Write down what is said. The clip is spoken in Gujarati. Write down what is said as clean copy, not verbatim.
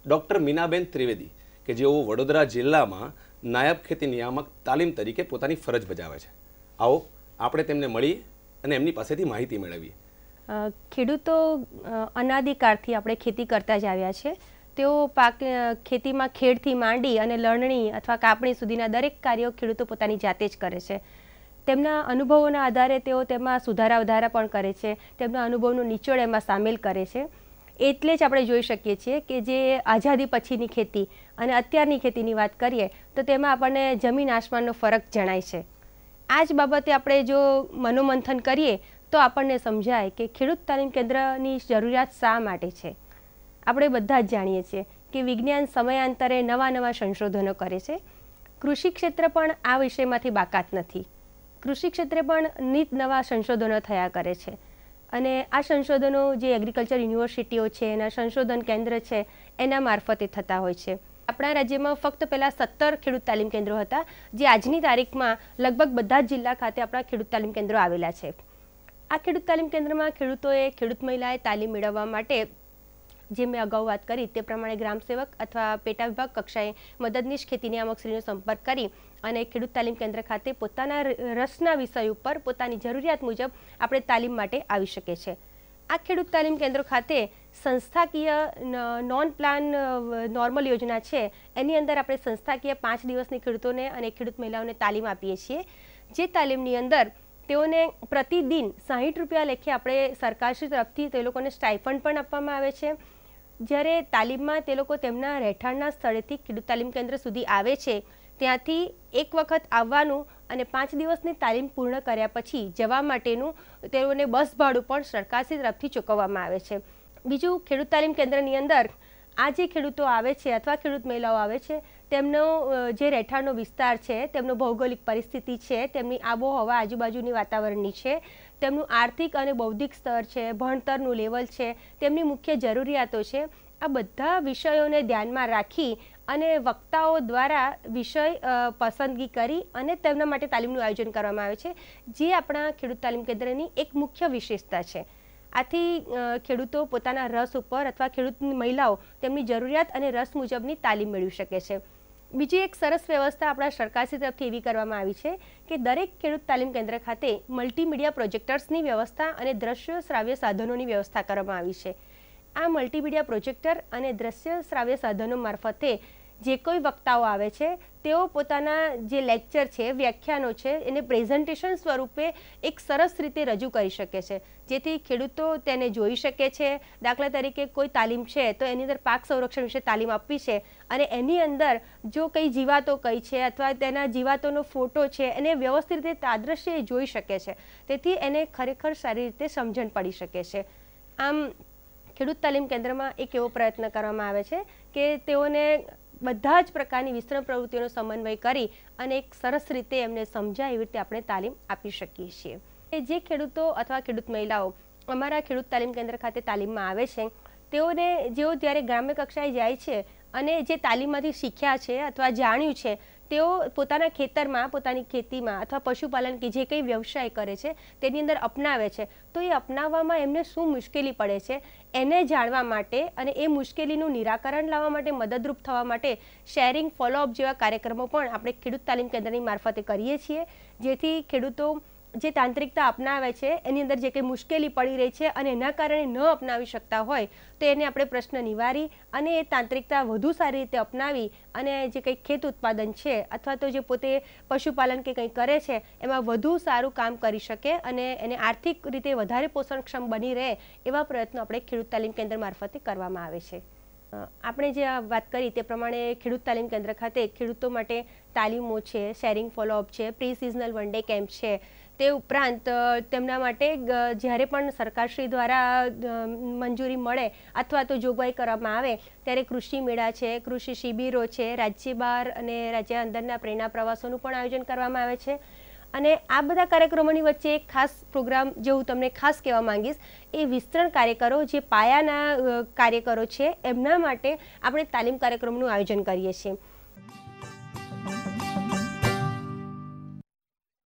ડૉક્ટર મીનાબેન ત્રિવેદી કે જેઓ વડોદરા જિલ્લામાં નાયબ ખેતી નિયામક તાલીમ તરીકે પોતાની ફરજ બજાવે છે. આવો આપણે તેમને મળી અને એમની પાસેથી માહિતી મેળવીએ. ખેડૂતો અનાદિકાળથી આપણે ખેતી કરતા જ આવ્યા છે. તેઓ ખેતીમાં ખેડથી માંડી અને લણણી અથવા કાપણી સુધીના દરેક કાર્યો ખેડૂતો પોતાની જાતે જ કરે છે. તેમના અનુભવોના આધારે તેઓ તેમાં સુધારા વધારા પણ કરે છે. તેમના અનુભવનું નિચોડ એમાં સામેલ કરે છે. એટલે જ આપણે જોઈ શકીએ છીએ કે જે આઝાદી પછીની ખેતી અને અત્યારની ખેતીની વાત કરીએ તો તેમાં આપણને જમીન આસમાનનો ફરક જણાય છે. આ જ બાબતે આપણે જો મનોમંથન કરીએ તો આપણને સમજાય કે ખેડૂત તાલીમ કેન્દ્રની જરૂરિયાત શા માટે છે. આપણે બધા જ જાણીએ છીએ કે વિજ્ઞાન સમયાંતરે નવા સંશોધનો કરે છે. કૃષિ ક્ષેત્ર પણ આ વિષયમાંથી બાકાત નથી. કૃષિ ક્ષેત્રે પણ નિત નવા સંશોધનો થયા કરે છે અને આ સંશોધનો જે એગ્રીકલ્ચર યુનિવર્સિટીઓ છે, એના સંશોધન કેન્દ્ર છે, એના મારફતે થતા હોય છે. આપણા રાજ્યમાં ફક્ત પહેલાં 17 ખેડૂત તાલીમ કેન્દ્રો હતા, જે આજની તારીખમાં લગભગ બધા જ જિલ્લા ખાતે આપણા ખેડૂત તાલીમ કેન્દ્રો આવેલા છે. આ ખેડૂત તાલીમ કેન્દ્રમાં ખેડૂત મહિલાએ તાલીમ મેળવવા માટે, જે મેં અગાઉ વાત કરી તે પ્રમાણે ગ્રામસેવક અથવા પેટા વિભાગ કક્ષાએ મદદનીશ ખેતી નિયામકશ્રીનો સંપર્ક કરી અને ખેડૂત તાલીમ કેન્દ્ર ખાતે પોતાના રસના વિષય ઉપર પોતાની જરૂરિયાત મુજબ આપણે તાલીમ માટે આવી શકે છે. આ ખેડૂત તાલીમ કેન્દ્રો ખાતે સંસ્થાકીય નોન પ્લાન નોર્મલ યોજના છે, એની અંદર આપણે સંસ્થાકીય 5 દિવસની ખેડૂતોને અને ખેડૂત મહિલાઓને તાલીમ આપીએ છીએ. જે તાલીમની અંદર તેઓને પ્રતિદિન 60 રૂપિયા લેખે આપણે સરકારશ્રી તરફથી તે લોકોને સ્ટાઇફંડ પણ આપવામાં આવે છે. જ્યારે તાલીમમાં તે લોકો તેમના રહેઠાણના સ્થળેથી ખેડૂત તાલીમ કેન્દ્ર સુધી આવે છે, ત્યાંથી એક વખત આવવાનું અને 5 દિવસની તાલીમ પૂર્ણ કર્યા પછી જવા માટેનું તેઓને બસ ભાડું પણ સરકારશ્રી તરફથી ચૂકવવામાં આવે છે. બીજું, ખેડૂત તાલીમ કેન્દ્રની અંદર આ જે ખેડૂતો આવે છે અથવા ખેડૂત મહિલાઓ આવે છે, તેમનો જે રહેઠાણનો વિસ્તાર છે, તેમનો ભૌગોલિક પરિસ્થિતિ છે, તેમની આબોહવા આજુબાજુની વાતાવરણની છે, તેમનું આર્થિક અને બૌદ્ધિક સ્તર છે, ભણતરનું લેવલ છે, તેમની મુખ્ય જરૂરિયાતો છે, આ બધા વિષયોને ધ્યાનમાં રાખી અને વક્તાઓ દ્વારા વિષય પસંદગી કરી અને તેમના માટે તાલીમનું આયોજન કરવામાં આવે છે, જે આપણા ખેડૂત તાલીમ કેન્દ્રની એક મુખ્ય વિશેષતા છે. આથી ખેડૂતો પોતાના રસ ઉપર અથવા ખેડૂત મહિલાઓ તેમની જરૂરિયાત અને રસ મુજબની તાલીમ મેળવી શકે છે. બીજી એક સરસ વ્યવસ્થા આપણા સરકારશ્રી તરફથી એવી કરવામાં આવી છે કે દરેક ખેડૂત તાલીમ કેન્દ્ર ખાતે મલ્ટીમીડિયા પ્રોજેક્ટર્સની વ્યવસ્થા અને દ્રશ્ય શ્રાવ્ય સાધનોની વ્યવસ્થા કરવામાં આવી છે. આ મલ્ટીમીડિયા પ્રોજેક્ટર અને દ્રશ્ય શ્રાવ્ય સાધનો મારફતે જે કોઈ વક્તાઓ આવે છે તેઓ પોતાના જે લેક્ચર છે, વ્યાખ્યાનો છે, એને પ્રેઝન્ટેશન સ્વરૂપે એક સરસ રીતે રજૂ કરી શકે છે, જેથી ખેડૂતો તેને જોઈ શકે છે. દાખલા તરીકે કોઈ તાલીમ છે તો એની અંદર પાક સંરક્ષણ વિશે તાલીમ આપવી છે અને એની અંદર જો કઈ જીવાતો કઈ છે અથવા તેના જીવાતોનો ફોટો છે, એને વ્યવસ્થિત રીતે તાદ્રશ્ય જોઈ શકે છે, તેથી એને ખરેખર સારી રીતે સમજણ પડી શકે છે. આમ ખેડૂત તાલીમ કેન્દ્રમાં એક એવો પ્રયત્ન કરવામાં આવે છે કે તેઓને બધા જ પ્રકારની વિસ્તૃત પ્રવૃત્તિઓનો સમન્વય કરી અને એક સરસ રીતે એમને સમજાય એવી રીતે આપણે તાલીમ આપી શકીએ છીએ. જે ખેડૂતો અથવા ખેડૂત મહિલાઓ અમારા ખેડૂત તાલીમ કેન્દ્ર ખાતે તાલીમમાં આવે છે, તેઓને જેઓ જ્યારે ગ્રામ્ય કક્ષાએ જાય છે અને જે તાલીમમાંથી શીખ્યા છે અથવા જાણ્યું છે, તેઓ પોતાના ખેતરમાં, પોતાની ખેતીમાં અથવા પશુપાલન કે જે કંઈ વ્યવસાય કરે છે તેની અંદર અપનાવે છે, તો એ અપનાવવામાં એમને શું મુશ્કેલી પડે છે એને જાણવા માટે અને એ મુશ્કેલીનું નિરાકરણ લાવવા માટે મદદરૂપ થવા માટે શેરિંગ, ફોલોઅપ જેવા કાર્યક્રમો પણ આપણે ખેડૂત તાલીમ કેન્દ્રની મારફતે કરીએ છીએ, જેથી ખેડૂતો જે તાંત્રિકતા અપનાવે છે એની અંદર જે કંઈ મુશ્કેલી પડી રહી છે અને એના કારણે ન અપનાવી શકતા હોય તો એને આપણે પ્રશ્ન નિવારી અને એ તાંત્રિકતા વધુ સારી રીતે અપનાવી અને જે કંઈ ખેત ઉત્પાદન છે અથવા તો જે પોતે પશુપાલન કે કંઈ કરે છે એમાં વધુ સારું કામ કરી શકે અને એને આર્થિક રીતે વધારે પોષણક્ષમ બની રહે એવા પ્રયત્નો આપણે ખેડૂત તાલીમ કેન્દ્ર મારફતે કરવામાં આવે છે. આપણે જે વાત કરી તે પ્રમાણે ખેડૂત તાલીમ કેન્દ્ર ખાતે ખેડૂતો માટે તાલીમો છે, શેરિંગ ફોલોઅપ છે, pre seasonal one day camp છે, તે ઉપરાંત તેમના માટે જ્યારે પણ સરકારશ્રી દ્વારા મંજૂરી મળે અથવા તો જોગવાઈ કરવામાં આવે ત્યારે કૃષિ મેળા છે, કૃષિ શિબિરો છે, રાજ્ય બહાર અને રાજ્ય અંદરના પ્રેરણા પ્રવાસોનું પણ આયોજન કરવામાં આવે છે. અને આ બધા કાર્યક્રમોની વચ્ચે એક ખાસ પ્રોગ્રામ જે હું તમને ખાસ કહેવા માંગીશ, એ વિસ્તરણ કાર્યકરો જે પાયાના કાર્યકરો છે એમના માટે આપણે તાલીમ કાર્યક્રમનું આયોજન કરીએ છીએ.